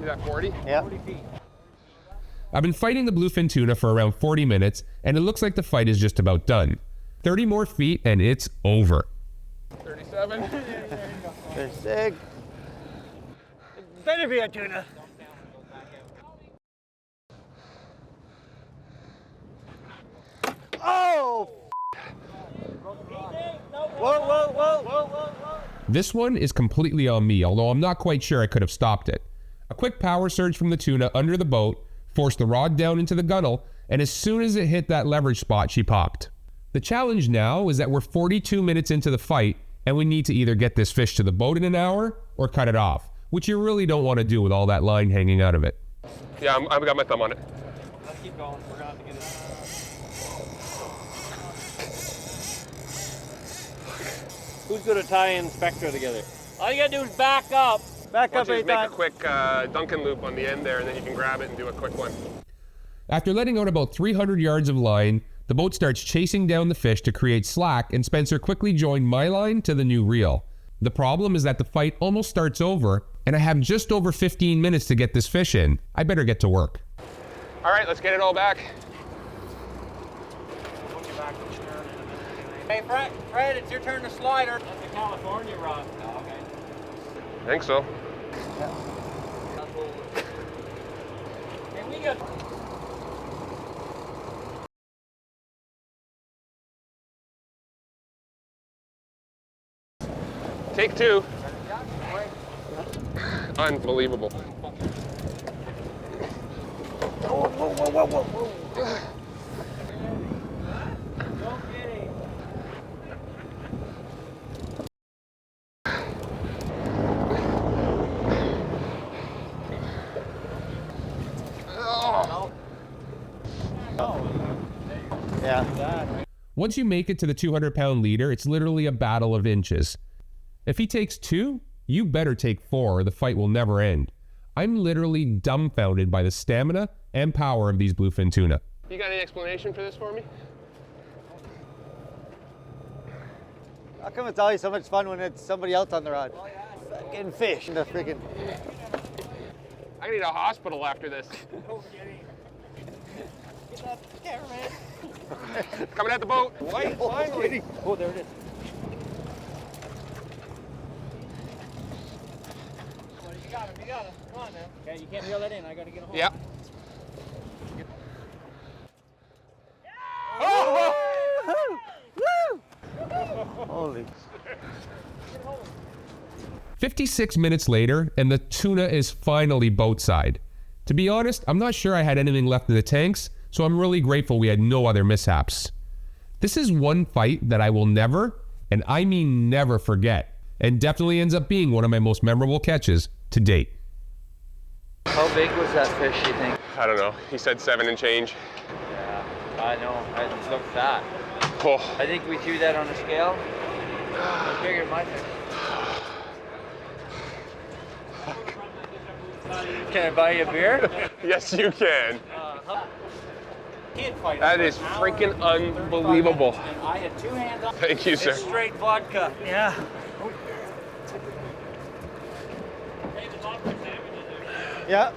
See that 40? Yeah. 40 feet. I've been fighting the bluefin tuna for around 40 minutes, and it looks like the fight is just about done. 30 more feet, and it's over. 37. 36. Better be a tuna. Oh! Whoa. This one is completely on me, although I'm not quite sure I could have stopped it. A quick power surge from the tuna under the boat forced the rod down into the gunnel, and as soon as it hit that leverage spot, she popped. The challenge now is that we're 42 minutes into the fight, and we need to either get this fish to the boat in an hour or cut it off, which you really don't want to do with all that line hanging out of it. Yeah, I've got my thumb on it. Let's keep going. We're gonna have to get it. Who's gonna tie in Spectra together? All you gotta do is back up. Back Why up don't you just make a anytime. quick Duncan loop on the end there, and then you can grab it and do a quick one. After letting out about 300 yards of line, the boat starts chasing down the fish to create slack, and Spencer quickly joined my line to the new reel. The problem is that the fight almost starts over, and I have just over 15 minutes to get this fish in. I better get to work. All right, let's get it all back. Hey, Fred, it's your turn to slider. That's a California rod. Oh, okay. I think so. Hey, we got. Take two. Unbelievable. Whoa. Don't get it. Yeah. Once you make it to the 200-pound leader, it's literally a battle of inches. If he takes 2, you better take 4 or the fight will never end. I'm literally dumbfounded by the stamina and power of these bluefin tuna. You got any explanation for this for me? How come it's always so much fun when it's somebody else on the rod? Fucking fish. The freaking. I need a hospital after this. Get that cameraman. Coming at the boat. White, finally. Oh, there it is. You got him. Come on now. Okay, you can't reel that in. I gotta get a hold. Yeah. Holy. 56 minutes later, and the tuna is finally boatside. To be honest, I'm not sure I had anything left in the tanks, so I'm really grateful we had no other mishaps. This is one fight that I will never, and I mean never forget, and definitely ends up being one of my most memorable catches to date. How big was that fish, you think? I don't know. He said 7 and change. Yeah, I know. It looked fat. Oh. I think we threw that on a scale. It's bigger than my fish. Can I buy you a beer? Yes, you can. Kid fight. That is freaking unbelievable. And I had 2 hands on. Thank you, sir. It's straight vodka. Yeah. Yeah.